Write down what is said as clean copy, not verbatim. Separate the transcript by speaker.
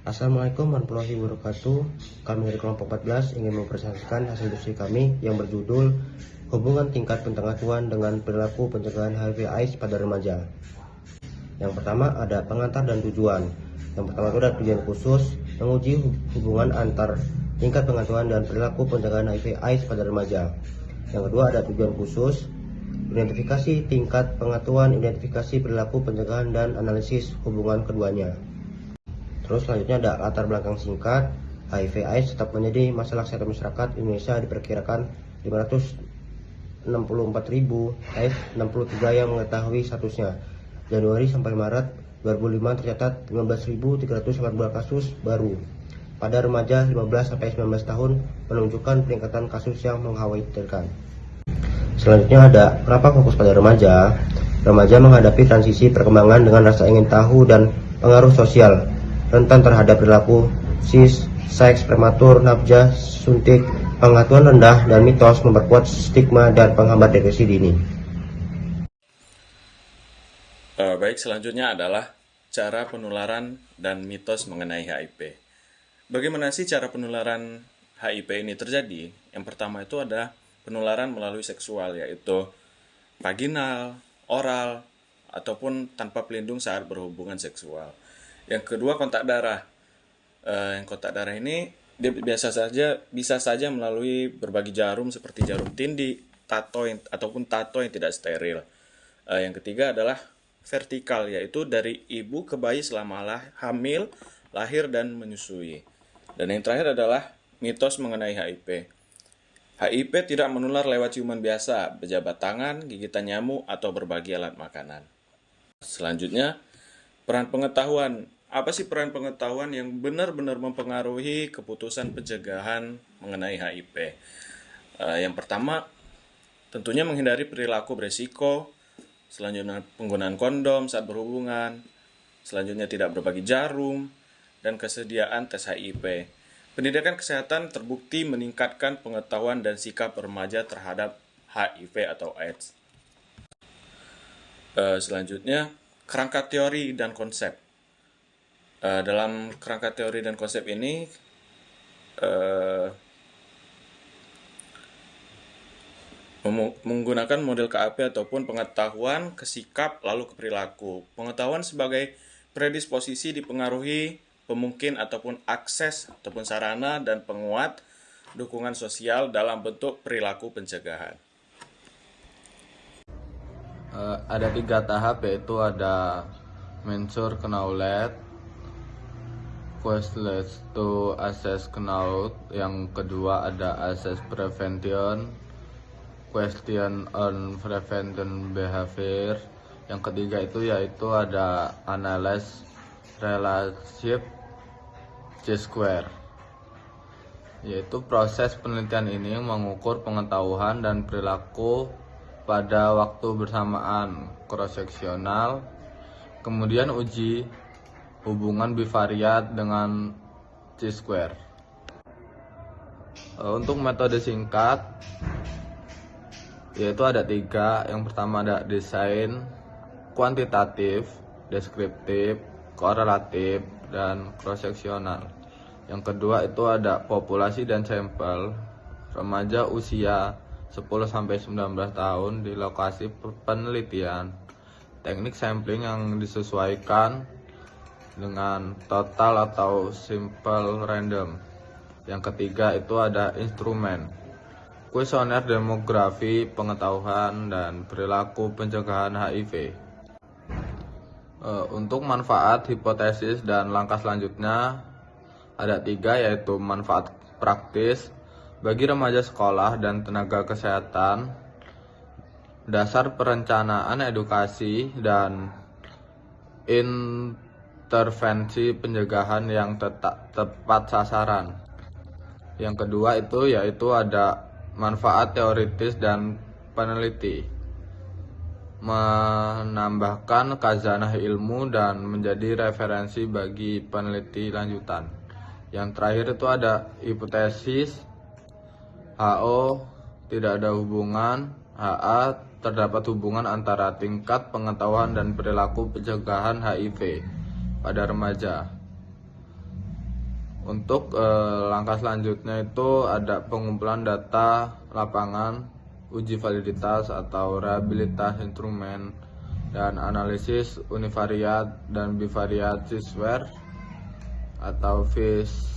Speaker 1: Assalamualaikum warahmatullahi wabarakatuh. Kami dari kelompok 14 ingin mempresentasikan hasil diskusi kami yang berjudul Hubungan tingkat pengetahuan dengan perilaku pencegahan HIV/AIDS pada remaja. Yang pertama ada pengantar dan tujuan. Yang pertama itu ada tujuan khusus menguji hubungan antar tingkat pengetahuan dan perilaku pencegahan HIV/AIDS pada remaja. Yang kedua ada tujuan khusus identifikasi tingkat pengetahuan, identifikasi perilaku pencegahan dan analisis hubungan keduanya. Terus selanjutnya ada latar belakang singkat. HIV/AIDS tetap menjadi masalah kesehatan masyarakat Indonesia. Diperkirakan 564.000 AIDS 63 yang mengetahui statusnya. Januari sampai Maret 2005 tercatat 15.318 kasus baru. Pada remaja 15 sampai 19 tahun menunjukkan peningkatan kasus yang mengkhawatirkan. Selanjutnya ada kenapa fokus pada remaja. Remaja menghadapi transisi perkembangan dengan rasa ingin tahu dan pengaruh sosial, rentan terhadap perilaku cis, seks prematur, nafsa, suntik, pengetahuan rendah, dan mitos memperkuat stigma dan penghambat deteksi dini.
Speaker 2: Baik, selanjutnya adalah cara penularan dan mitos mengenai HIV. Bagaimana sih cara penularan HIV ini terjadi? Yang pertama itu ada penularan melalui seksual, yaitu vaginal, oral, ataupun tanpa pelindung saat berhubungan seksual. Yang kedua kontak darah. Yang kontak darah ini dia bisa saja melalui berbagai jarum seperti jarum tindih, ataupun tato yang tidak steril. Yang ketiga adalah vertikal, yaitu dari ibu ke bayi selama hamil, lahir, dan menyusui. Dan yang terakhir adalah mitos mengenai HIV. HIV tidak menular lewat ciuman biasa, berjabat tangan, gigitan nyamuk, atau berbagi alat makanan. Selanjutnya, peran pengetahuan. Apa sih peran pengetahuan yang benar-benar mempengaruhi keputusan pencegahan mengenai HIV? Yang pertama, tentunya menghindari perilaku beresiko. Selanjutnya, penggunaan kondom saat berhubungan. Selanjutnya, tidak berbagi jarum. Dan kesediaan tes HIV. Pendidikan kesehatan terbukti meningkatkan pengetahuan dan sikap remaja terhadap HIV atau AIDS. Selanjutnya, kerangka teori dan konsep. Dalam kerangka teori dan konsep ini, menggunakan model KAP ataupun pengetahuan, kesikap, lalu ke perilaku. Pengetahuan sebagai predisposisi dipengaruhi pemungkin ataupun akses ataupun sarana dan penguat dukungan sosial dalam bentuk perilaku pencegahan.
Speaker 3: Ada 3 tahap, yaitu ada mensure knowledge, questless to assess knowledge, yang kedua ada assess prevention, question on prevention behavior, yang ketiga yaitu ada analyze relationship J-square, yaitu proses penelitian ini mengukur pengetahuan dan perilaku pada waktu bersamaan cross-seksional, kemudian uji hubungan bivariat dengan J-square. Untuk metode singkat, yaitu ada 3. Yang pertama ada desain, kuantitatif, deskriptif, korelatif, dan cross-seksional. Yang kedua itu ada populasi dan sampel remaja usia 10-19 tahun di lokasi penelitian. Teknik sampling yang disesuaikan dengan total atau simple random. Yang ketiga itu ada instrumen, kuesioner demografi, pengetahuan, dan perilaku pencegahan HIV. Untuk manfaat, hipotesis, dan langkah selanjutnya ada 3, yaitu manfaat praktis bagi remaja sekolah dan tenaga kesehatan, dasar perencanaan edukasi, dan intervensi pencegahan yang tepat sasaran. Yang kedua yaitu ada manfaat teoritis dan peneliti, menambahkan khazanah ilmu dan menjadi referensi bagi peneliti lanjutan. Yang terakhir itu ada hipotesis, HO tidak ada hubungan, HA terdapat hubungan antara tingkat pengetahuan dan perilaku pencegahan HIV pada remaja. Untuk langkah selanjutnya itu ada pengumpulan data lapangan, uji validitas atau rehabilitas instrumen, dan analisis univariat dan bivariat sisware atau FISH.